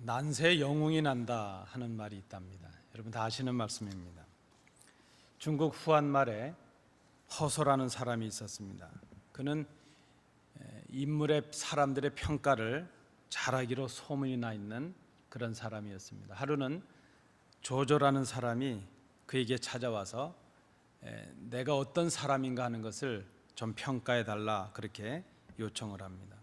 난세에 영웅이 난다 하는 말이 있답니다. 여러분 다 아시는 말씀입니다. 중국 후한 말에 허소라는 사람이 있었습니다. 그는 인물의 사람들의 평가를 잘하기로 소문이 나 있는 그런 사람이었습니다. 하루는 조조라는 사람이 그에게 찾아와서 내가 어떤 사람인가 하는 것을 좀 평가해 달라 그렇게 요청을 합니다.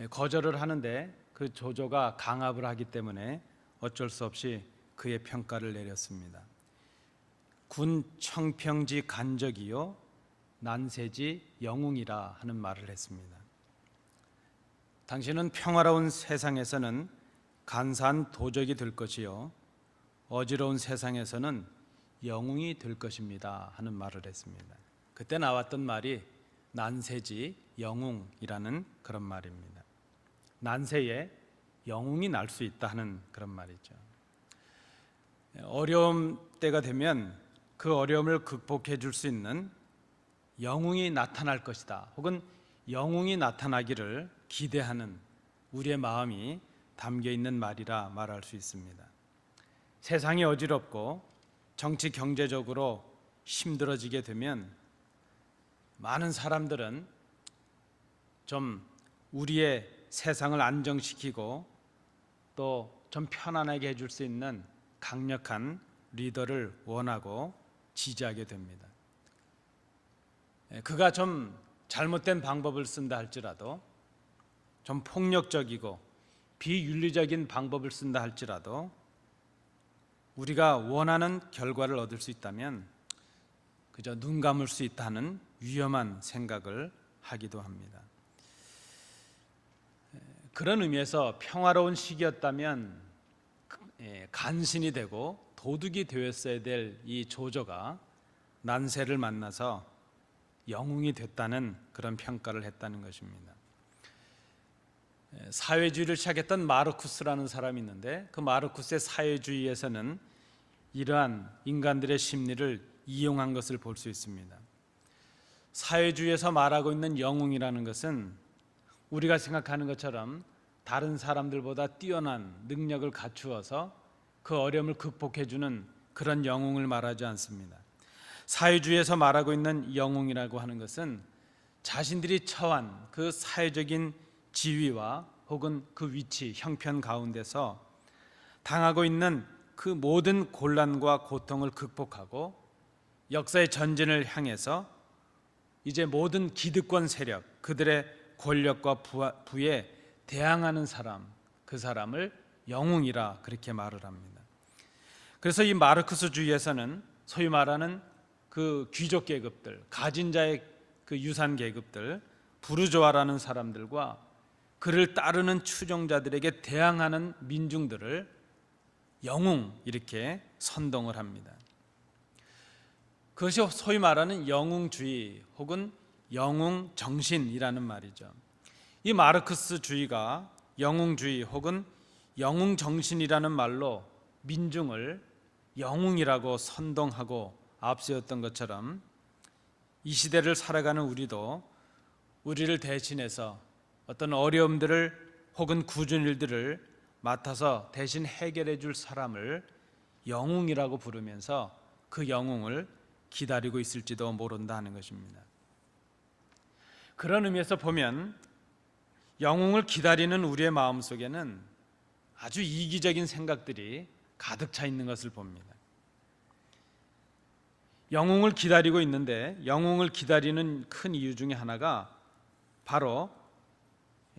거절을 하는데 그 조조가 강압을 하기 때문에 어쩔 수 없이 그의 평가를 내렸습니다. 군 청평지 간적이요 난세지 영웅이라 하는 말을 했습니다. 당신은 평화로운 세상에서는 간사한 도적이 될 것이요 어지러운 세상에서는 영웅이 될 것입니다 하는 말을 했습니다. 그때 나왔던 말이 난세지 영웅이라는 그런 말입니다. 난세에 영웅이 날 수 있다 하는 그런 말이죠. 어려움 때가 되면 그 어려움을 극복해 줄 수 있는 영웅이 나타날 것이다, 혹은 영웅이 나타나기를 기대하는 우리의 마음이 담겨 있는 말이라 말할 수 있습니다. 세상이 어지럽고 정치 경제적으로 힘들어지게 되면 많은 사람들은 좀 우리의 세상을 안정시키고 또 좀 편안하게 해줄 수 있는 강력한 리더를 원하고 지지하게 됩니다. 그가 좀 잘못된 방법을 쓴다 할지라도, 좀 폭력적이고 비윤리적인 방법을 쓴다 할지라도 우리가 원하는 결과를 얻을 수 있다면 그저 눈 감을 수 있다는 위험한 생각을 하기도 합니다. 그런 의미에서 평화로운 시기였다면 간신이 되고 도둑이 되었어야 될 이 조조가 난세를 만나서 영웅이 됐다는 그런 평가를 했다는 것입니다. 사회주의를 시작했던 마르쿠스라는 사람이 있는데 그 마르쿠스의 사회주의에서는 이러한 인간들의 심리를 이용한 것을 볼 수 있습니다. 사회주의에서 말하고 있는 영웅이라는 것은 우리가 생각하는 것처럼 다른 사람들보다 뛰어난 능력을 갖추어서 그 어려움을 극복해주는 그런 영웅을 말하지 않습니다. 사회주의에서 말하고 있는 영웅이라고 하는 것은 자신들이 처한 그 사회적인 지위와 혹은 그 위치, 형편 가운데서 당하고 있는 그 모든 곤란과 고통을 극복하고 역사의 전진을 향해서 이제 모든 기득권 세력, 그들의 권력과 부에 대항하는 사람, 그 사람을 영웅이라 그렇게 말을 합니다. 그래서 이 마르크스주의에서는 소위 말하는 그 귀족 계급들, 가진 자의 그 유산 계급들, 부르주아라는 사람들과 그를 따르는 추종자들에게 대항하는 민중들을 영웅 이렇게 선동을 합니다. 그것이 소위 말하는 영웅주의 혹은 영웅 정신이라는 말이죠. 이 마르크스주의가 영웅주의 혹은 영웅 정신이라는 말로 민중을 영웅이라고 선동하고 앞세웠던 것처럼 이 시대를 살아가는 우리도 우리를 대신해서 어떤 어려움들을 혹은 굳은 일들을 맡아서 대신 해결해 줄 사람을 영웅이라고 부르면서 그 영웅을 기다리고 있을지도 모른다 하는 것입니다. 그런 의미에서 보면 영웅을 기다리는 우리의 마음속에는 아주 이기적인 생각들이 가득 차 있는 것을 봅니다. 영웅을 기다리고 있는데 영웅을 기다리는 큰 이유 중에 하나가 바로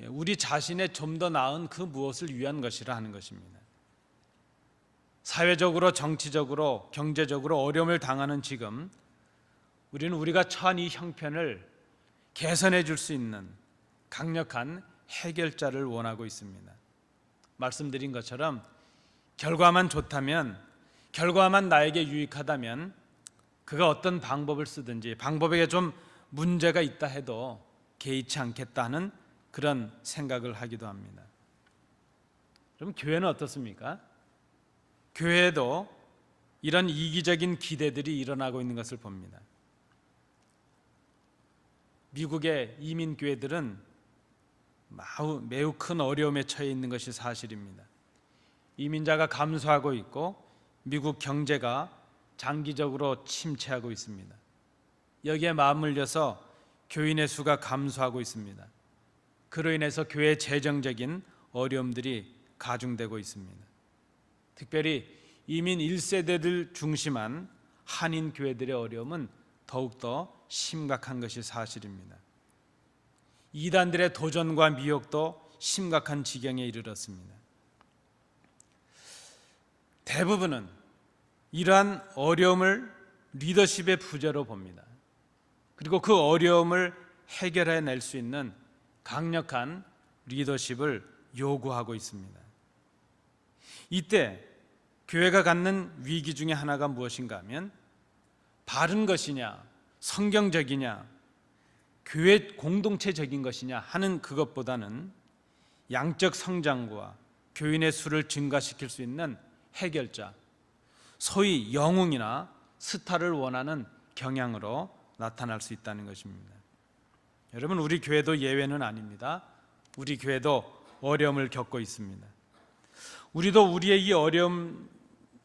우리 자신의 좀 더 나은 그 무엇을 위한 것이라 하는 것입니다. 사회적으로, 정치적으로, 경제적으로 어려움을 당하는 지금 우리는 우리가 처한 이 형편을 개선해 줄 수 있는 강력한 해결자를 원하고 있습니다. 말씀드린 것처럼 결과만 좋다면, 결과만 나에게 유익하다면 그가 어떤 방법을 쓰든지 방법에 좀 문제가 있다 해도 개의치 않겠다는 그런 생각을 하기도 합니다. 그럼 교회는 어떻습니까? 교회에도 이런 이기적인 기대들이 일어나고 있는 것을 봅니다. 미국의 이민교회들은 매우 큰 어려움에 처해 있는 것이 사실입니다. 이민자가 감소하고 있고 미국 경제가 장기적으로 침체하고 있습니다. 여기에 맞물려서 교인의 수가 감소하고 있습니다. 그로 인해서 교회 재정적인 어려움들이 가중되고 있습니다. 특별히 이민 1세대들 중심한 한인 교회들의 어려움은 더욱더 심각한 것이 사실입니다. 이단들의 도전과 미혹도 심각한 지경에 이르렀습니다. 대부분은 이러한 어려움을 리더십의 부재로 봅니다. 그리고 그 어려움을 해결해낼 수 있는 강력한 리더십을 요구하고 있습니다. 이때 교회가 갖는 위기 중에 하나가 무엇인가 하면 바른 것이냐, 성경적이냐, 교회 공동체적인 것이냐 하는 그것보다는 양적 성장과 교인의 수를 증가시킬 수 있는 해결자, 소위 영웅이나 스타를 원하는 경향으로 나타날 수 있다는 것입니다. 여러분, 우리 교회도 예외는 아닙니다. 우리 교회도 어려움을 겪고 있습니다. 우리도 우리의 이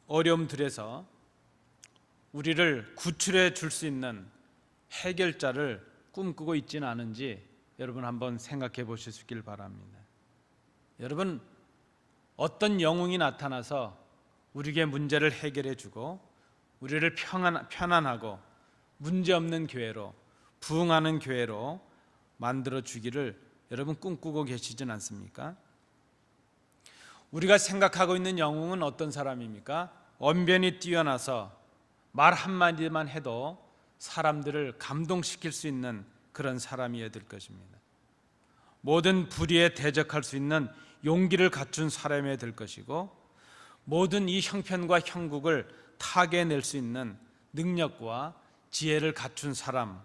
어려움들에서 우리를 구출해 줄 수 있는 해결자를 꿈꾸고 있지는 않은지 여러분 한번 생각해 보실 수 있길 바랍니다. 여러분, 어떤 영웅이 나타나서 우리의 문제를 해결해 주고 우리를 편안하고 문제없는 교회로, 부흥하는 교회로 만들어 주기를 여러분 꿈꾸고 계시진 않습니까? 우리가 생각하고 있는 영웅은 어떤 사람입니까? 언변이 뛰어나서 말 한마디만 해도 사람들을 감동시킬 수 있는 그런 사람이어야 될 것입니다. 모든 불의에 대적할 수 있는 용기를 갖춘 사람이어야 될 것이고, 모든 이 형편과 형국을 타개낼 수 있는 능력과 지혜를 갖춘 사람,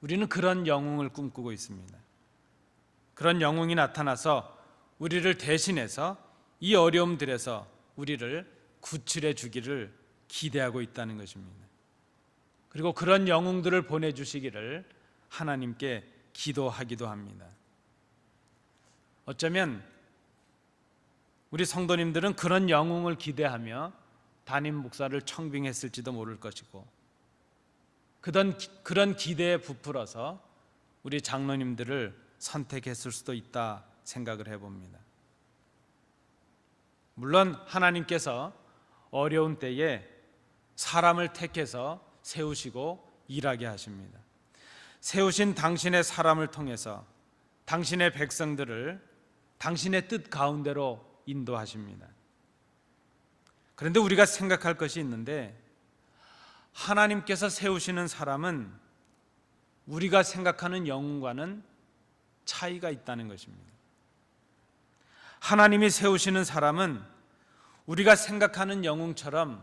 우리는 그런 영웅을 꿈꾸고 있습니다. 그런 영웅이 나타나서 우리를 대신해서 이 어려움들에서 우리를 구출해 주기를 기대하고 있다는 것입니다. 그리고 그런 영웅들을 보내주시기를 하나님께 기도하기도 합니다. 어쩌면 우리 성도님들은 그런 영웅을 기대하며 담임 목사를 청빙했을지도 모를 것이고, 그런 기대에 부풀어서 우리 장로님들을 선택했을 수도 있다 생각을 해봅니다. 물론 하나님께서 어려운 때에 사람을 택해서 세우시고 일하게 하십니다. 세우신 당신의 사람을 통해서 당신의 백성들을 당신의 뜻 가운데로 인도하십니다. 그런데 우리가 생각할 것이 있는데, 하나님께서 세우시는 사람은 우리가 생각하는 영웅과는 차이가 있다는 것입니다. 하나님이 세우시는 사람은 우리가 생각하는 영웅처럼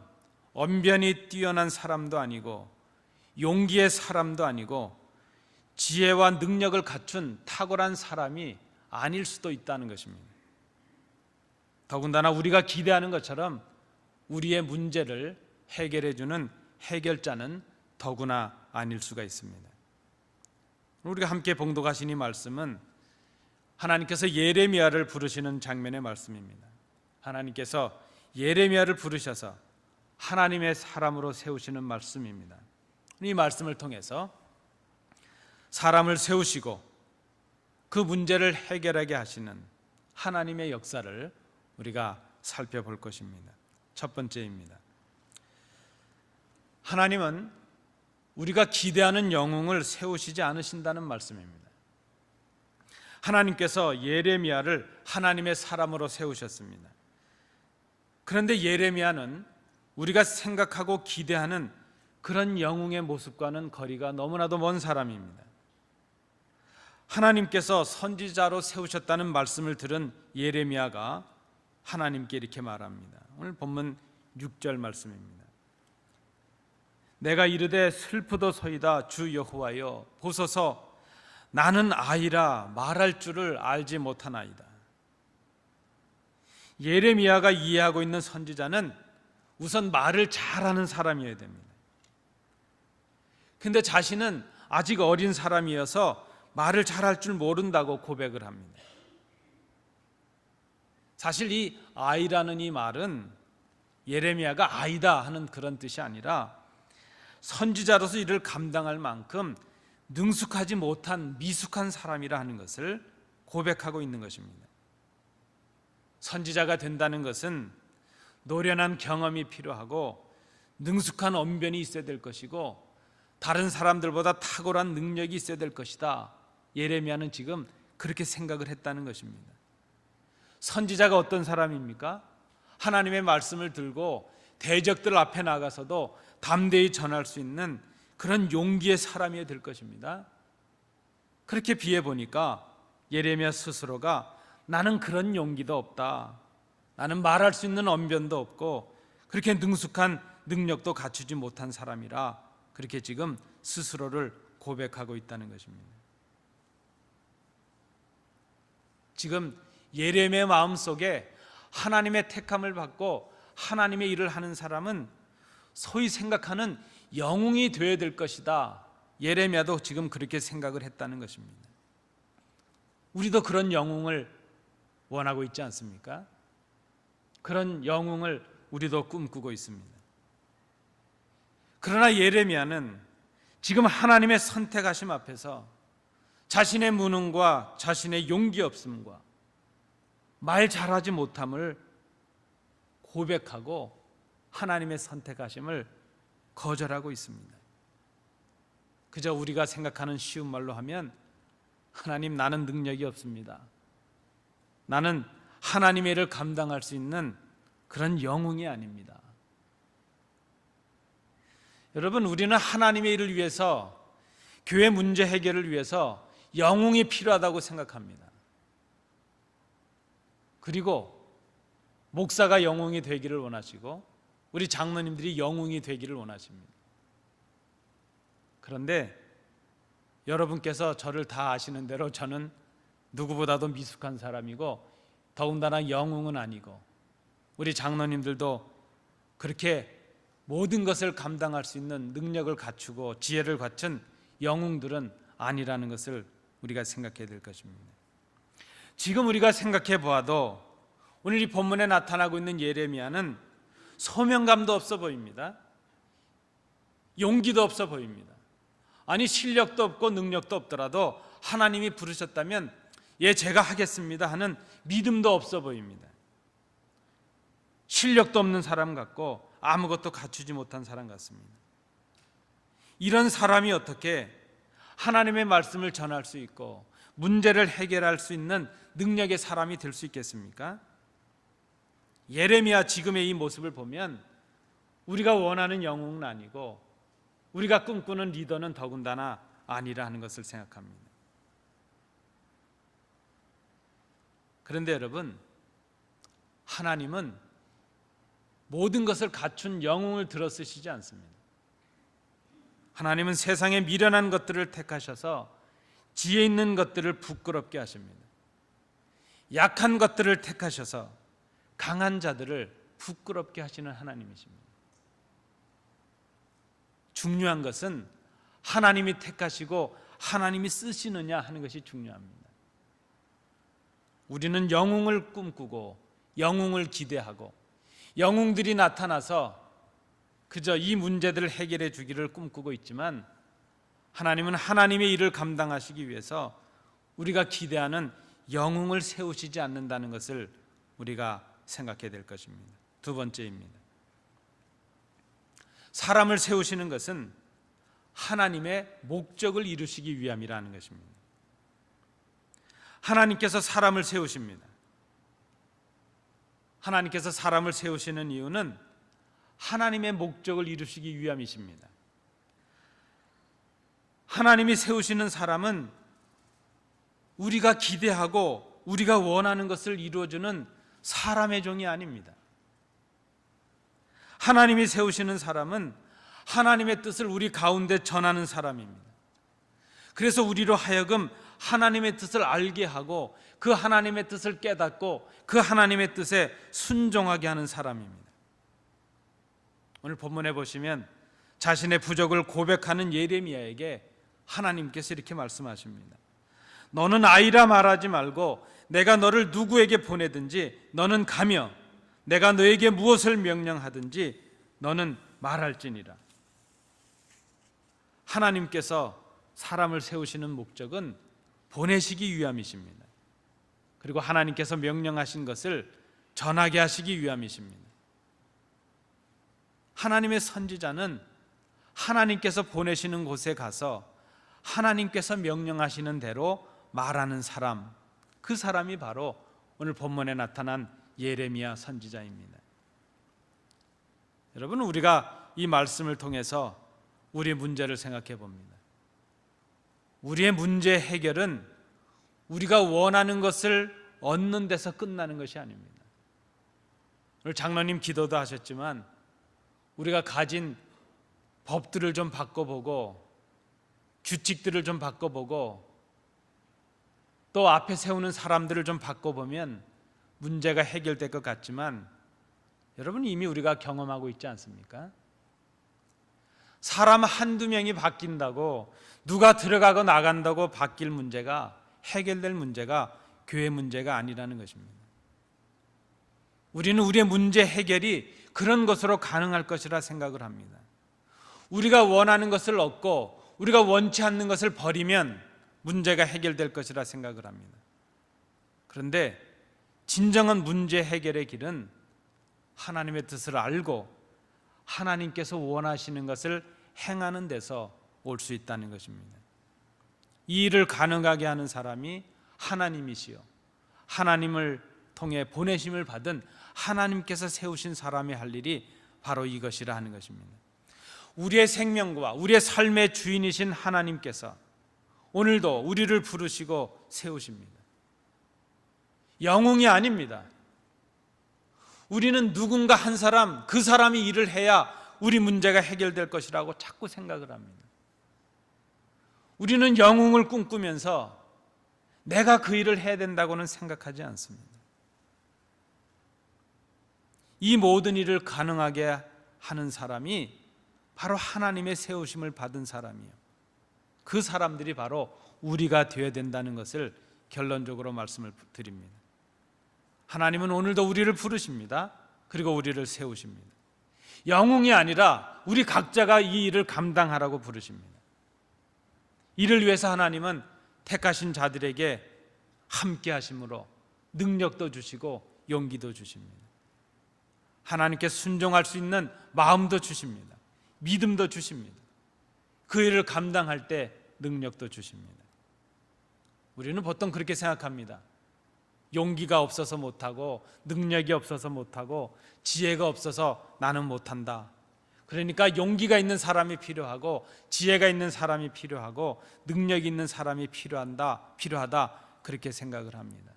언변이 뛰어난 사람도 아니고 용기의 사람도 아니고 지혜와 능력을 갖춘 탁월한 사람이 아닐 수도 있다는 것입니다. 더군다나 우리가 기대하는 것처럼 우리의 문제를 해결해 주는 해결자는 더구나 아닐 수가 있습니다. 우리가 함께 봉독하신 이 말씀은 하나님께서 예레미야를 부르시는 장면의 말씀입니다. 하나님께서 예레미야를 부르셔서 하나님의 사람으로 세우시는 말씀입니다. 이 말씀을 통해서 사람을 세우시고 그 문제를 해결하게 하시는 하나님의 역사를 우리가 살펴볼 것입니다. 첫 번째입니다. 하나님은 우리가 기대하는 영웅을 세우시지 않으신다는 말씀입니다. 하나님께서 예레미야를 하나님의 사람으로 세우셨습니다. 그런데 예레미야는 우리가 생각하고 기대하는 그런 영웅의 모습과는 거리가 너무나도 먼 사람입니다. 하나님께서 선지자로 세우셨다는 말씀을 들은 예레미야가 하나님께 이렇게 말합니다. 오늘 본문 6절 말씀입니다. 내가 이르되 슬프도소이다 주 여호와여 보소서 나는 아이라 말할 줄을 알지 못하나이다. 예레미야가 이해하고 있는 선지자는 우선 말을 잘하는 사람이어야 됩니다. 근데 자신은 아직 어린 사람이어서 말을 잘할 줄 모른다고 고백을 합니다. 사실 이 아이라는 이 말은 예레미야가 아이다 하는 그런 뜻이 아니라 선지자로서 이를 감당할 만큼 능숙하지 못한 미숙한 사람이라 하는 것을 고백하고 있는 것입니다. 선지자가 된다는 것은 노련한 경험이 필요하고 능숙한 언변이 있어야 될 것이고 다른 사람들보다 탁월한 능력이 있어야 될 것이다. 예레미야는 지금 그렇게 생각을 했다는 것입니다. 선지자가 어떤 사람입니까? 하나님의 말씀을 들고 대적들 앞에 나가서도 담대히 전할 수 있는 그런 용기의 사람이 될 것입니다. 그렇게 비해 보니까 예레미야 스스로가 나는 그런 용기도 없다. 나는 말할 수 있는 언변도 없고 그렇게 능숙한 능력도 갖추지 못한 사람이라 그렇게 지금 스스로를 고백하고 있다는 것입니다. 지금 예레미야의 마음속에 하나님의 택함을 받고 하나님의 일을 하는 사람은 소위 생각하는 영웅이 되어야 될 것이다. 예레미야도 지금 그렇게 생각을 했다는 것입니다. 우리도 그런 영웅을 원하고 있지 않습니까? 그런 영웅을 우리도 꿈꾸고 있습니다. 그러나 예레미야는 지금 하나님의 선택하심 앞에서 자신의 무능과 자신의 용기 없음과 말 잘하지 못함을 고백하고 하나님의 선택하심을 거절하고 있습니다. 그저 우리가 생각하는 쉬운 말로 하면 하나님, 나는 능력이 없습니다. 나는 하나님의 일을 감당할 수 있는 그런 영웅이 아닙니다. 여러분, 우리는 하나님의 일을 위해서, 교회 문제 해결을 위해서 영웅이 필요하다고 생각합니다. 그리고 목사가 영웅이 되기를 원하시고 우리 장로님들이 영웅이 되기를 원하십니다. 그런데 여러분께서 저를 다 아시는 대로 저는 누구보다도 미숙한 사람이고 더군다나 영웅은 아니고 우리 장로님들도 그렇게 모든 것을 감당할 수 있는 능력을 갖추고 지혜를 갖춘 영웅들은 아니라는 것을 우리가 생각해야 될 것입니다. 지금 우리가 생각해 보아도 오늘 이 본문에 나타나고 있는 예레미야는 소명감도 없어 보입니다. 용기도 없어 보입니다. 아니, 실력도 없고 능력도 없더라도 하나님이 부르셨다면 예, 제가 하겠습니다 하는 믿음도 없어 보입니다. 실력도 없는 사람 같고 아무것도 갖추지 못한 사람 같습니다. 이런 사람이 어떻게 하나님의 말씀을 전할 수 있고 문제를 해결할 수 있는 능력의 사람이 될 수 있겠습니까? 예레미야 지금의 이 모습을 보면 우리가 원하는 영웅은 아니고 우리가 꿈꾸는 리더는 더군다나 아니라 하는 것을 생각합니다. 그런데 여러분, 하나님은 모든 것을 갖춘 영웅을 들어쓰시지 않습니다. 하나님은 세상의 미련한 것들을 택하셔서 지혜 있는 것들을 부끄럽게 하십니다. 약한 것들을 택하셔서 강한 자들을 부끄럽게 하시는 하나님이십니다. 중요한 것은 하나님이 택하시고 하나님이 쓰시느냐 하는 것이 중요합니다. 우리는 영웅을 꿈꾸고 영웅을 기대하고 영웅들이 나타나서 그저 이 문제들을 해결해 주기를 꿈꾸고 있지만 하나님은 하나님의 일을 감당하시기 위해서 우리가 기대하는 영웅을 세우시지 않는다는 것을 우리가 생각해야 될 것입니다. 두 번째입니다. 사람을 세우시는 것은 하나님의 목적을 이루시기 위함이라는 것입니다. 하나님께서 사람을 세우십니다. 하나님께서 사람을 세우시는 이유는 하나님의 목적을 이루시기 위함이십니다. 하나님이 세우시는 사람은 우리가 기대하고 우리가 원하는 것을 이루어주는 사람의 종이 아닙니다. 하나님이 세우시는 사람은 하나님의 뜻을 우리 가운데 전하는 사람입니다. 그래서 우리로 하여금 하나님의 뜻을 알게 하고 그 하나님의 뜻을 깨닫고 그 하나님의 뜻에 순종하게 하는 사람입니다. 오늘 본문에 보시면 자신의 부족을 고백하는 예레미야에게 하나님께서 이렇게 말씀하십니다. 너는 아이라 말하지 말고 내가 너를 누구에게 보내든지 너는 가며 내가 너에게 무엇을 명령하든지 너는 말할지니라. 하나님께서 사람을 세우시는 목적은 보내시기 위함이십니다. 그리고 하나님께서 명령하신 것을 전하게 하시기 위함이십니다. 하나님의 선지자는 하나님께서 보내시는 곳에 가서 하나님께서 명령하시는 대로 말하는 사람, 그 사람이 바로 오늘 본문에 나타난 예레미야 선지자입니다. 여러분, 우리가 이 말씀을 통해서 우리의 문제를 생각해 봅니다. 우리의 문제 해결은 우리가 원하는 것을 얻는 데서 끝나는 것이 아닙니다. 오늘 장로님 기도도 하셨지만 우리가 가진 법들을 좀 바꿔보고 규칙들을 좀 바꿔보고 또 앞에 세우는 사람들을 좀 바꿔보면 문제가 해결될 것 같지만 여러분, 이미 우리가 경험하고 있지 않습니까? 사람 한두 명이 바뀐다고, 누가 들어가고 나간다고 바뀔 문제가, 해결될 문제가 교회 문제가 아니라는 것입니다. 우리는 우리의 문제 해결이 그런 것으로 가능할 것이라 생각을 합니다. 우리가 원하는 것을 얻고 우리가 원치 않는 것을 버리면 문제가 해결될 것이라 생각을 합니다. 그런데 진정한 문제 해결의 길은 하나님의 뜻을 알고 하나님께서 원하시는 것을 행하는 데서 올 수 있다는 것입니다. 이 일을 가능하게 하는 사람이 하나님이시요, 하나님을 통해 보내심을 받은 하나님께서 세우신 사람이 할 일이 바로 이것이라 하는 것입니다. 우리의 생명과 우리의 삶의 주인이신 하나님께서 오늘도 우리를 부르시고 세우십니다. 영웅이 아닙니다. 우리는 누군가 한 사람, 그 사람이 일을 해야 우리 문제가 해결될 것이라고 자꾸 생각을 합니다. 우리는 영웅을 꿈꾸면서 내가 그 일을 해야 된다고는 생각하지 않습니다. 이 모든 일을 가능하게 하는 사람이 바로 하나님의 세우심을 받은 사람이에요. 그 사람들이 바로 우리가 되어야 된다는 것을 결론적으로 말씀을 드립니다. 하나님은 오늘도 우리를 부르십니다. 그리고 우리를 세우십니다. 영웅이 아니라 우리 각자가 이 일을 감당하라고 부르십니다. 이를 위해서 하나님은 택하신 자들에게 함께 하심으로 능력도 주시고 용기도 주십니다. 하나님께 순종할 수 있는 마음도 주십니다. 믿음도 주십니다. 그 일을 감당할 때 능력도 주십니다. 우리는 보통 그렇게 생각합니다. 용기가 없어서 못하고 능력이 없어서 못하고 지혜가 없어서 나는 못한다. 그러니까 용기가 있는 사람이 필요하고 지혜가 있는 사람이 필요하고 능력이 있는 사람이 필요하다 그렇게 생각을 합니다.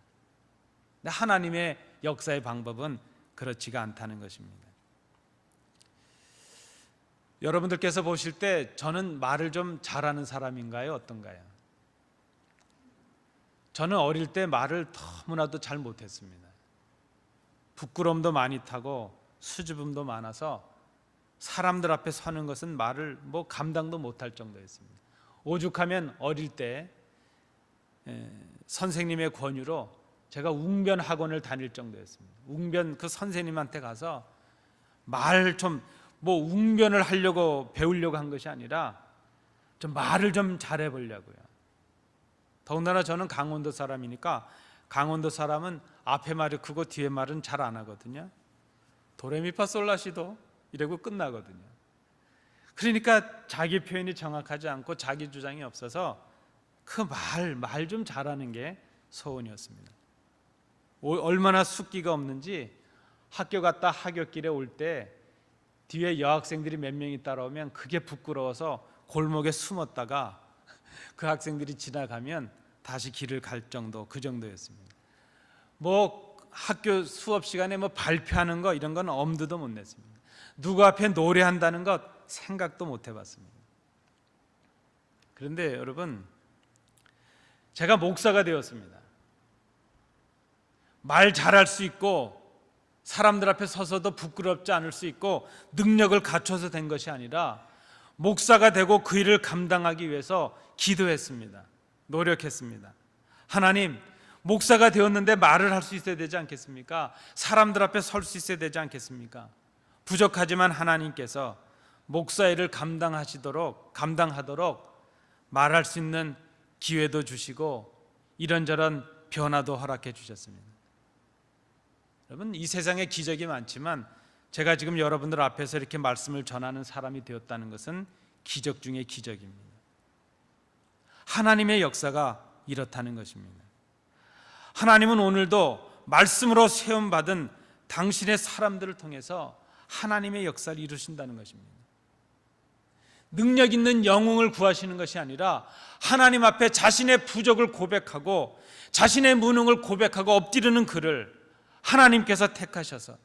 근데 하나님의 역사의 방법은 그렇지가 않다는 것입니다. 여러분들께서 보실 때 저는 말을 좀 잘하는 사람인가요? 어떤가요? 저는 어릴 때 말을 너무나도 잘 못했습니다. 부끄러움도 많이 타고 수줍음도 많아서 사람들 앞에 서는 것은 말을 감당도 못할 정도였습니다. 오죽하면 어릴 때 선생님의 권유로 제가 웅변 학원을 다닐 정도였습니다. 웅변 그 선생님한테 가서 말 좀 웅변을 하려고 배우려고 한 것이 아니라 좀 말을 좀 잘해 보려고요. 더군다나 저는 강원도 사람이니까 강원도 사람은 앞에 말이 크고 뒤에 말은 잘 안 하거든요. 도레미파솔라시도 이러고 끝나거든요. 그러니까 자기 표현이 정확하지 않고 자기 주장이 없어서 그 말 좀 잘하는 게 소원이었습니다. 얼마나 숫기가 없는지 학교 갔다 하굣길에 올 때 뒤에 여학생들이 몇 명이 따라오면 그게 부끄러워서 골목에 숨었다가 그 학생들이 지나가면 다시 길을 갈 정도, 그 정도였습니다. 학교 수업 시간에 발표하는 거 이런 건 엄두도 못 냈습니다. 누구 앞에 노래한다는 것 생각도 못 해봤습니다. 그런데 여러분, 제가 목사가 되었습니다. 말 잘할 수 있고 사람들 앞에 서서도 부끄럽지 않을 수 있고 능력을 갖춰서 된 것이 아니라 목사가 되고 그 일을 감당하기 위해서 기도했습니다. 노력했습니다. 하나님, 목사가 되었는데 말을 할 수 있어야 되지 않겠습니까? 사람들 앞에 설 수 있어야 되지 않겠습니까? 부족하지만 하나님께서 목사 일을 감당하도록 말할 수 있는 기회도 주시고 이런저런 변화도 허락해 주셨습니다. 여러분, 이 세상에 기적이 많지만 제가 지금 여러분들 앞에서 이렇게 말씀을 전하는 사람이 되었다는 것은 기적 중에 기적입니다. 하나님의 역사가 이렇다는 것입니다. 하나님은 오늘도 말씀으로 세움받은 당신의 사람들을 통해서 하나님의 역사를 이루신다는 것입니다. 능력 있는 영웅을 구하시는 것이 아니라 하나님 앞에 자신의 부족을 고백하고 자신의 무능을 고백하고 엎드리는 그를 하나님께서 택하셔서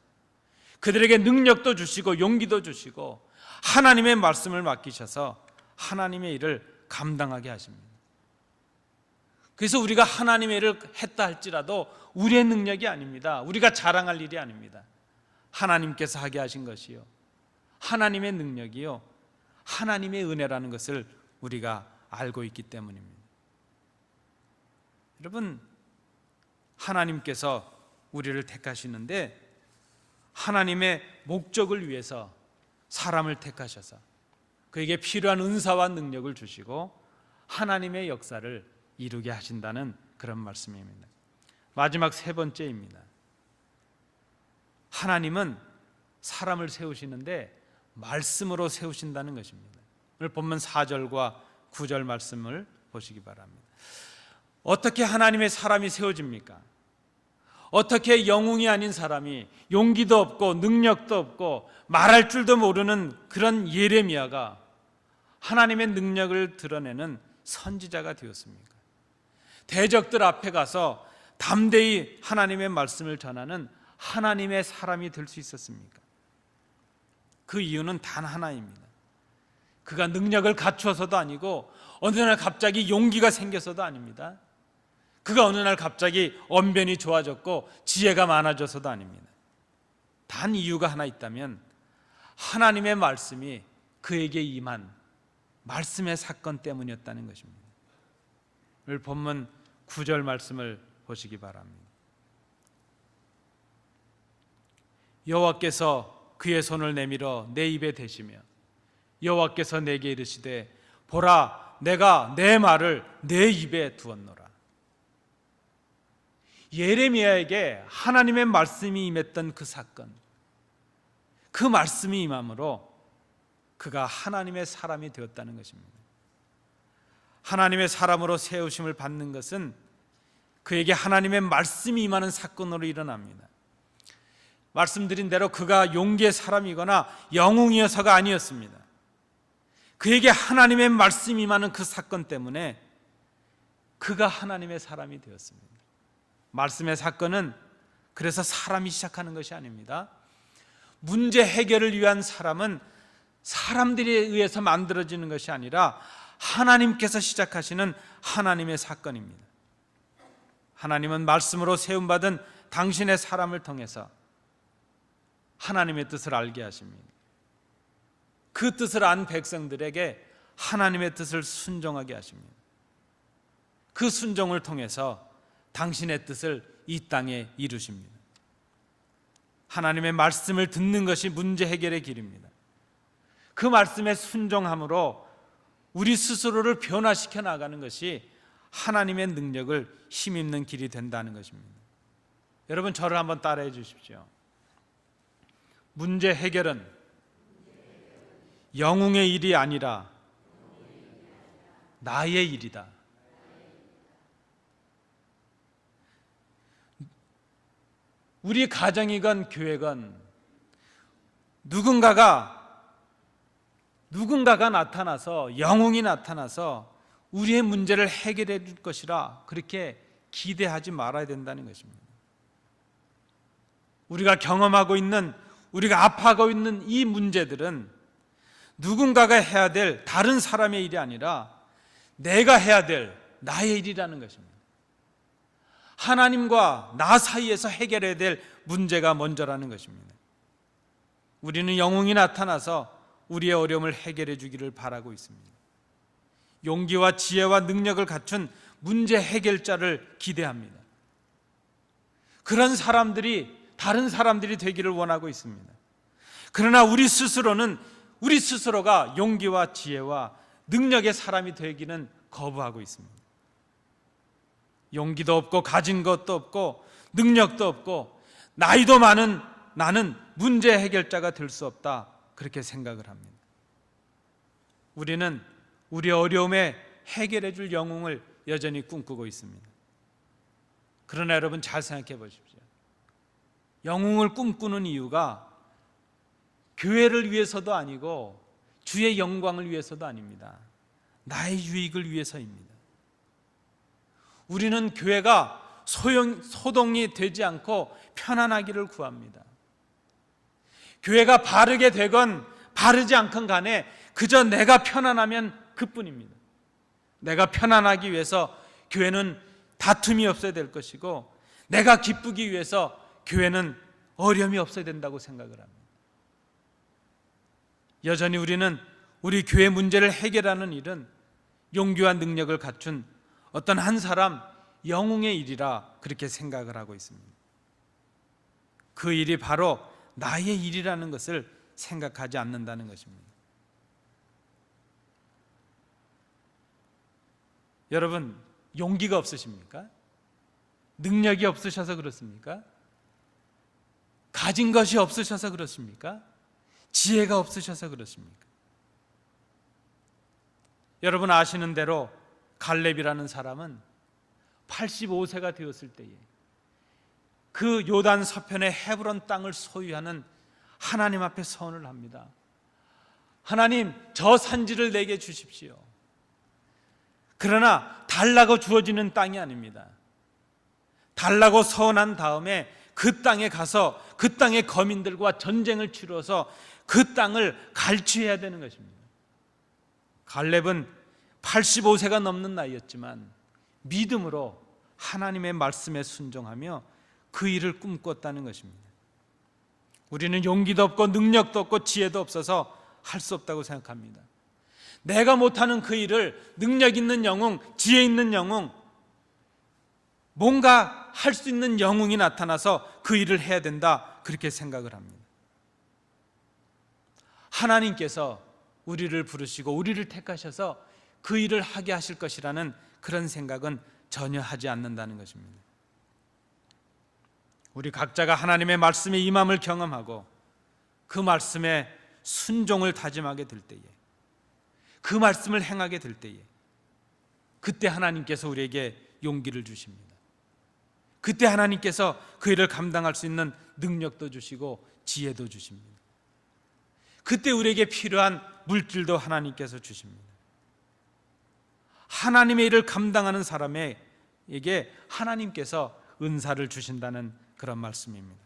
그들에게 능력도 주시고 용기도 주시고 하나님의 말씀을 맡기셔서 하나님의 일을 감당하게 하십니다. 그래서 우리가 하나님의 일을 했다 할지라도 우리의 능력이 아닙니다. 우리가 자랑할 일이 아닙니다. 하나님께서 하게 하신 것이요, 하나님의 능력이요, 하나님의 은혜라는 것을 우리가 알고 있기 때문입니다. 여러분, 하나님께서 우리를 택하시는데 하나님의 목적을 위해서 사람을 택하셔서 그에게 필요한 은사와 능력을 주시고 하나님의 역사를 이루게 하신다는 그런 말씀입니다. 마지막 세 번째입니다. 하나님은 사람을 세우시는데 말씀으로 세우신다는 것입니다. 오늘 본문 4절과 9절 말씀을 보시기 바랍니다. 어떻게 하나님의 사람이 세워집니까? 어떻게 영웅이 아닌 사람이 용기도 없고 능력도 없고 말할 줄도 모르는 그런 예레미야가 하나님의 능력을 드러내는 선지자가 되었습니까? 대적들 앞에 가서 담대히 하나님의 말씀을 전하는 하나님의 사람이 될 수 있었습니까? 그 이유는 단 하나입니다. 그가 능력을 갖추어서도 아니고 어느 날 갑자기 용기가 생겨서도 아닙니다. 그가 어느 날 갑자기 언변이 좋아졌고 지혜가 많아져서도 아닙니다. 단 이유가 하나 있다면 하나님의 말씀이 그에게 임한 말씀의 사건 때문이었다는 것입니다. 오늘 본문 9절 말씀을 보시기 바랍니다. 여호와께서 그의 손을 내밀어 내 입에 대시며 여호와께서 내게 이르시되 보라, 내가 내 말을 내 입에 두었노라. 예레미야에게 하나님의 말씀이 임했던 그 사건, 그 말씀이 임함으로 그가 하나님의 사람이 되었다는 것입니다. 하나님의 사람으로 세우심을 받는 것은 그에게 하나님의 말씀이 임하는 사건으로 일어납니다. 말씀드린 대로 그가 용기의 사람이거나 영웅이어서가 아니었습니다. 그에게 하나님의 말씀이 임하는 그 사건 때문에 그가 하나님의 사람이 되었습니다. 말씀의 사건은 그래서 사람이 시작하는 것이 아닙니다. 문제 해결을 위한 사람은 사람들에 의해서 만들어지는 것이 아니라 하나님께서 시작하시는 하나님의 사건입니다. 하나님은 말씀으로 세움받은 당신의 사람을 통해서 하나님의 뜻을 알게 하십니다. 그 뜻을 안 백성들에게 하나님의 뜻을 순종하게 하십니다. 그 순종을 통해서 당신의 뜻을 이 땅에 이루십니다. 하나님의 말씀을 듣는 것이 문제 해결의 길입니다. 그 말씀에 순종함으로 우리 스스로를 변화시켜 나가는 것이 하나님의 능력을 힘입는 길이 된다는 것입니다. 여러분, 저를 한번 따라해 주십시오. 문제 해결은 영웅의 일이 아니라 나의 일이다. 우리 가정이건 교회건 누군가가 나타나서, 영웅이 나타나서 우리의 문제를 해결해 줄 것이라 그렇게 기대하지 말아야 된다는 것입니다. 우리가 경험하고 있는, 우리가 아파하고 있는 이 문제들은 누군가가 해야 될 다른 사람의 일이 아니라 내가 해야 될 나의 일이라는 것입니다. 하나님과 나 사이에서 해결해야 될 문제가 먼저라는 것입니다. 우리는 영웅이 나타나서 우리의 어려움을 해결해 주기를 바라고 있습니다. 용기와 지혜와 능력을 갖춘 문제 해결자를 기대합니다. 그런 사람들이 다른 사람들이 되기를 원하고 있습니다. 그러나 우리 스스로가 용기와 지혜와 능력의 사람이 되기는 거부하고 있습니다. 용기도 없고 가진 것도 없고 능력도 없고 나이도 많은 나는 문제 해결자가 될 수 없다, 그렇게 생각을 합니다. 우리는 우리 어려움에 해결해 줄 영웅을 여전히 꿈꾸고 있습니다. 그러나 여러분 잘 생각해 보십시오. 영웅을 꿈꾸는 이유가 교회를 위해서도 아니고 주의 영광을 위해서도 아닙니다. 나의 유익을 위해서입니다. 우리는 교회가 소동이 되지 않고 편안하기를 구합니다. 교회가 바르게 되건 바르지 않건 간에 그저 내가 편안하면 그뿐입니다. 내가 편안하기 위해서 교회는 다툼이 없어야 될 것이고, 내가 기쁘기 위해서 교회는 어려움이 없어야 된다고 생각을 합니다. 여전히 우리는 우리 교회 문제를 해결하는 일은 용기와 능력을 갖춘 어떤 한 사람 영웅의 일이라 그렇게 생각을 하고 있습니다. 그 일이 바로 나의 일이라는 것을 생각하지 않는다는 것입니다. 여러분, 용기가 없으십니까? 능력이 없으셔서 그렇습니까? 가진 것이 없으셔서 그렇습니까? 지혜가 없으셔서 그렇습니까? 여러분 아시는 대로 갈렙이라는 사람은 85세가 되었을 때에 그 요단 서편의 헤브론 땅을 소유하는 하나님 앞에 서원을 합니다. 하나님, 저 산지를 내게 주십시오. 그러나 달라고 주어지는 땅이 아닙니다. 달라고 서원한 다음에 그 땅에 가서 그 땅의 거민들과 전쟁을 치러서 그 땅을 갈취해야 되는 것입니다. 갈렙은 85세가 넘는 나이였지만 믿음으로 하나님의 말씀에 순종하며 그 일을 꿈꿨다는 것입니다. 우리는 용기도 없고 능력도 없고 지혜도 없어서 할 수 없다고 생각합니다. 내가 못하는 그 일을 능력 있는 영웅, 지혜 있는 영웅, 뭔가 할 수 있는 영웅이 나타나서 그 일을 해야 된다, 그렇게 생각을 합니다. 하나님께서 우리를 부르시고 우리를 택하셔서 그 일을 하게 하실 것이라는 그런 생각은 전혀 하지 않는다는 것입니다. 우리 각자가 하나님의 말씀에 임함을 경험하고 그 말씀에 순종을 다짐하게 될 때에, 그 말씀을 행하게 될 때에, 그때 하나님께서 우리에게 용기를 주십니다. 그때 하나님께서 그 일을 감당할 수 있는 능력도 주시고 지혜도 주십니다. 그때 우리에게 필요한 물질도 하나님께서 주십니다. 하나님의 일을 감당하는 사람에게 하나님께서 은사를 주신다는 그런 말씀입니다.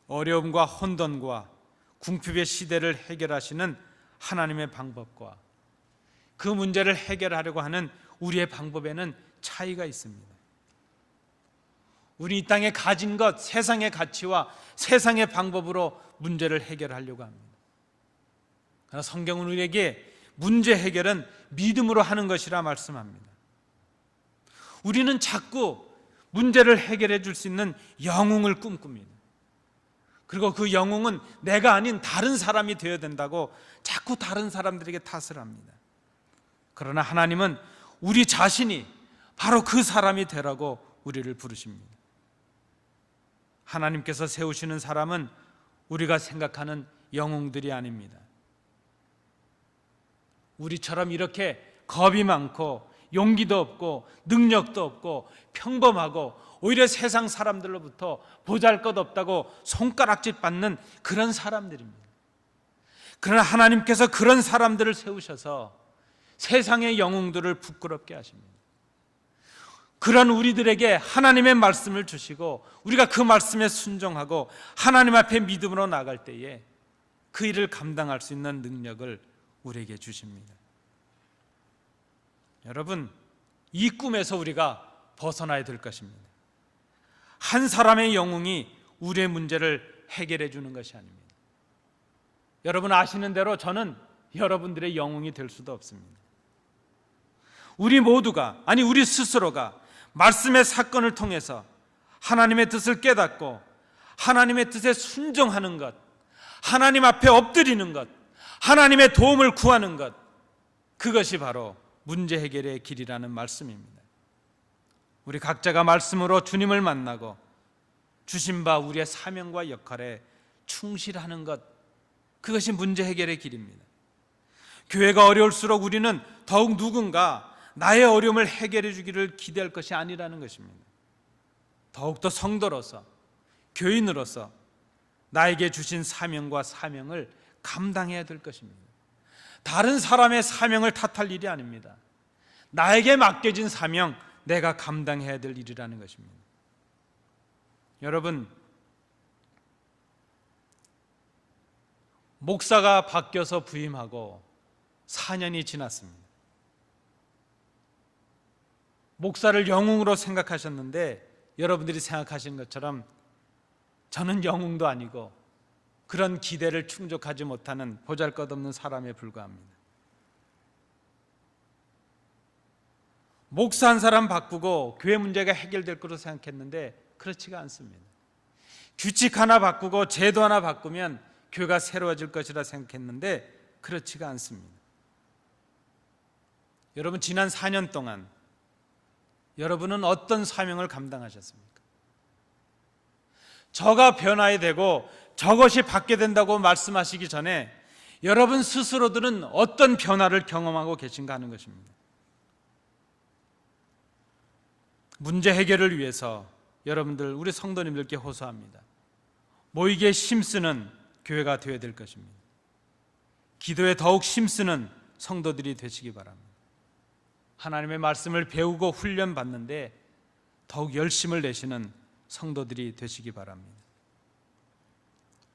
어려움과 혼돈과 궁핍의 시대를 해결하시는 하나님의 방법과 그 문제를 해결하려고 하는 우리의 방법에는 차이가 있습니다. 우리 이 땅에 가진 것, 세상의 가치와 세상의 방법으로 문제를 해결하려고 합니다. 그러나 성경은 우리에게 문제 해결은 믿음으로 하는 것이라 말씀합니다. 우리는 자꾸 문제를 해결해 줄 수 있는 영웅을 꿈꿉니다. 그리고 그 영웅은 내가 아닌 다른 사람이 되어야 된다고 자꾸 다른 사람들에게 탓을 합니다. 그러나 하나님은 우리 자신이 바로 그 사람이 되라고 우리를 부르십니다. 하나님께서 세우시는 사람은 우리가 생각하는 영웅들이 아닙니다. 우리처럼 이렇게 겁이 많고 용기도 없고 능력도 없고 평범하고 오히려 세상 사람들로부터 보잘것없다고 손가락질 받는 그런 사람들입니다. 그러나 하나님께서 그런 사람들을 세우셔서 세상의 영웅들을 부끄럽게 하십니다. 그런 우리들에게 하나님의 말씀을 주시고 우리가 그 말씀에 순종하고 하나님 앞에 믿음으로 나갈 때에 그 일을 감당할 수 있는 능력을 우리에게 주십니다. 여러분, 이 꿈에서 우리가 벗어나야 될 것입니다. 한 사람의 영웅이 우리의 문제를 해결해 주는 것이 아닙니다. 여러분 아시는 대로 저는 여러분들의 영웅이 될 수도 없습니다. 우리 모두가, 아니 우리 스스로가 말씀의 사건을 통해서 하나님의 뜻을 깨닫고 하나님의 뜻에 순종하는 것, 하나님 앞에 엎드리는 것, 하나님의 도움을 구하는 것, 그것이 바로 문제 해결의 길이라는 말씀입니다. 우리 각자가 말씀으로 주님을 만나고 주신 바 우리의 사명과 역할에 충실하는 것, 그것이 문제 해결의 길입니다. 교회가 어려울수록 우리는 더욱 누군가 나의 어려움을 해결해 주기를 기대할 것이 아니라는 것입니다. 더욱더 성도로서, 교인으로서 나에게 주신 사명과 사명을 감당해야 될 것입니다. 다른 사람의 사명을 탓할 일이 아닙니다. 나에게 맡겨진 사명, 내가 감당해야 될 일이라는 것입니다. 여러분, 목사가 바뀌어서 부임하고 4년이 지났습니다. 목사를 영웅으로 생각하셨는데 여러분들이 생각하시는 것처럼 저는 영웅도 아니고 그런 기대를 충족하지 못하는 보잘것없는 사람에 불과합니다. 목사 한 사람 바꾸고 교회 문제가 해결될 거로 생각했는데 그렇지가 않습니다. 규칙 하나 바꾸고 제도 하나 바꾸면 교회가 새로워질 것이라 생각했는데 그렇지가 않습니다. 여러분, 지난 4년 동안 여러분은 어떤 사명을 감당하셨습니까? 저가 변화해야 되고 저것이 받게 된다고 말씀하시기 전에 여러분 스스로들은 어떤 변화를 경험하고 계신가 하는 것입니다. 문제 해결을 위해서 여러분들, 우리 성도님들께 호소합니다. 모이기에 힘쓰는 교회가 되어야 될 것입니다. 기도에 더욱 힘쓰는 성도들이 되시기 바랍니다. 하나님의 말씀을 배우고 훈련받는데 더욱 열심을 내시는 성도들이 되시기 바랍니다.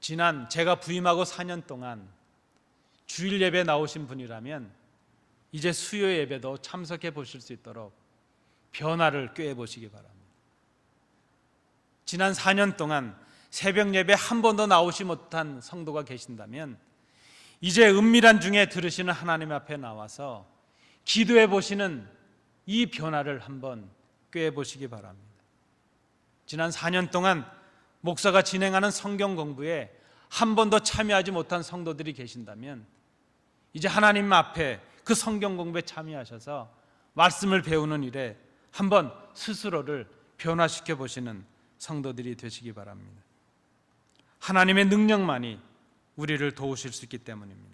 지난 제가 부임하고 4년 동안 주일 예배 나오신 분이라면 이제 수요 예배도 참석해 보실 수 있도록 변화를 꾀해 보시기 바랍니다. 지난 4년 동안 새벽 예배 한 번도 나오지 못한 성도가 계신다면 이제 은밀한 중에 들으시는 하나님 앞에 나와서 기도해 보시는 이 변화를 한번 꾀해 보시기 바랍니다. 지난 4년 동안 목사가 진행하는 성경 공부에 한 번도 참여하지 못한 성도들이 계신다면 이제 하나님 앞에 그 성경 공부에 참여하셔서 말씀을 배우는 일에 한번 스스로를 변화시켜 보시는 성도들이 되시기 바랍니다. 하나님의 능력만이 우리를 도우실 수 있기 때문입니다.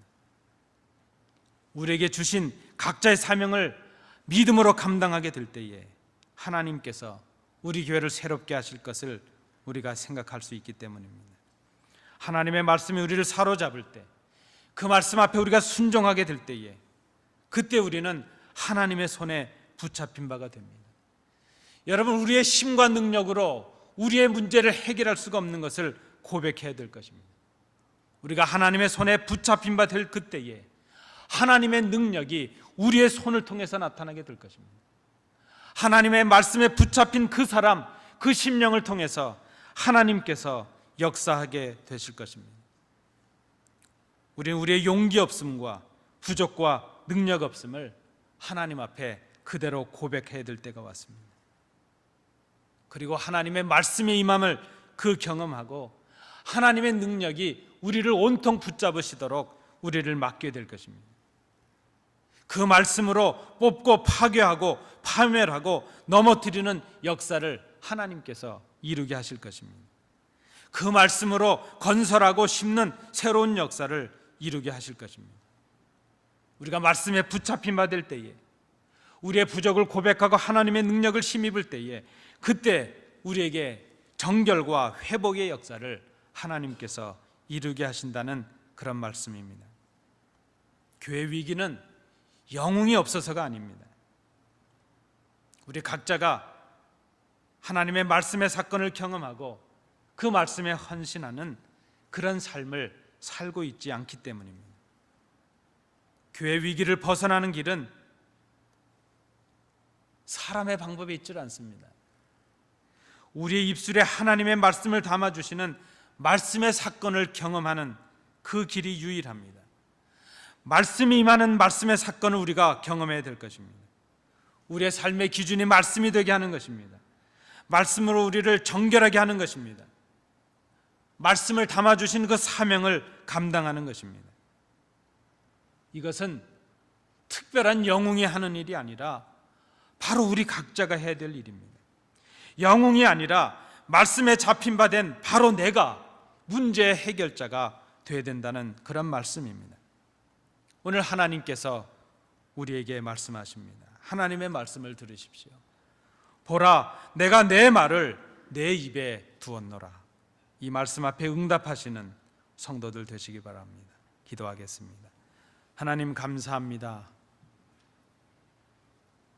우리에게 주신 각자의 사명을 믿음으로 감당하게 될 때에 하나님께서 우리 교회를 새롭게 하실 것을 우리가 생각할 수 있기 때문입니다. 하나님의 말씀이 우리를 사로잡을 때, 그 말씀 앞에 우리가 순종하게 될 때에 그때 우리는 하나님의 손에 붙잡힌 바가 됩니다. 여러분, 우리의 힘과 능력으로 우리의 문제를 해결할 수가 없는 것을 고백해야 될 것입니다. 우리가 하나님의 손에 붙잡힌 바 될 그때에 하나님의 능력이 우리의 손을 통해서 나타나게 될 것입니다. 하나님의 말씀에 붙잡힌 그 사람, 그 심령을 통해서 하나님께서 역사하게 되실 것입니다. 우리는 우리의 용기 없음과 부족과 능력 없음을 하나님 앞에 그대로 고백해야 될 때가 왔습니다. 그리고 하나님의 말씀의 임함을 그 경험하고 하나님의 능력이 우리를 온통 붙잡으시도록 우리를 맡게 될 것입니다. 그 말씀으로 뽑고 파괴하고 파멸하고 넘어뜨리는 역사를 하나님께서 이루게 하실 것입니다. 그 말씀으로 건설하고 심는 새로운 역사를 이루게 하실 것입니다. 우리가 말씀에 붙잡힌 바 될 때에, 우리의 부족을 고백하고 하나님의 능력을 힘입을 때에 그때 우리에게 정결과 회복의 역사를 하나님께서 이루게 하신다는 그런 말씀입니다. 교회 위기는 영웅이 없어서가 아닙니다. 우리 각자가 하나님의 말씀의 사건을 경험하고 그 말씀에 헌신하는 그런 삶을 살고 있지 않기 때문입니다. 교회 위기를 벗어나는 길은 사람의 방법에 있지 않습니다. 우리의 입술에 하나님의 말씀을 담아주시는 말씀의 사건을 경험하는 그 길이 유일합니다. 말씀이 임하는 말씀의 사건을 우리가 경험해야 될 것입니다. 우리의 삶의 기준이 말씀이 되게 하는 것입니다. 말씀으로 우리를 정결하게 하는 것입니다. 말씀을 담아주신 그 사명을 감당하는 것입니다. 이것은 특별한 영웅이 하는 일이 아니라 바로 우리 각자가 해야 될 일입니다. 영웅이 아니라 말씀에 잡힌 바 된 바로 내가 문제의 해결자가 되어야 된다는 그런 말씀입니다. 오늘 하나님께서 우리에게 말씀하십니다. 하나님의 말씀을 들으십시오. 보라, 내가 내 말을 내 입에 두었노라. 이 말씀 앞에 응답하시는 성도들 되시기 바랍니다. 기도하겠습니다. 하나님 감사합니다.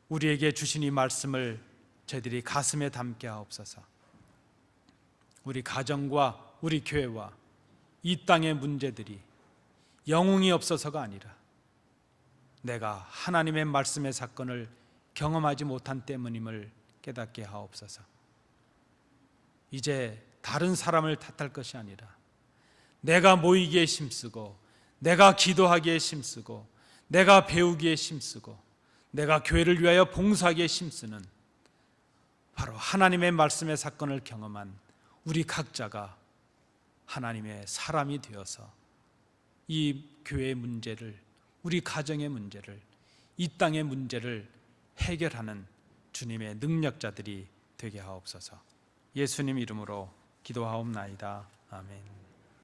우리에게 주신 이 말씀을 저희들이 가슴에 담게 하옵소서. 우리 가정과 우리 교회와 이 땅의 문제들이 영웅이 없어서가 아니라 내가 하나님의 말씀의 사건을 경험하지 못한 때문임을 깨닫게 하옵소서. 이제 다른 사람을 탓할 것이 아니라 내가 모이기에 힘쓰고 내가 기도하기에 힘쓰고 내가 배우기에 힘쓰고 내가 교회를 위하여 봉사하기에 힘쓰는 바로 하나님의 말씀의 사건을 경험한 우리 각자가 하나님의 사람이 되어서 이 교회의 문제를, 우리 가정의 문제를, 이 땅의 문제를 해결하는 주님의 능력자들이 되게 하옵소서. 예수님 이름으로 기도하옵나이다. 아멘.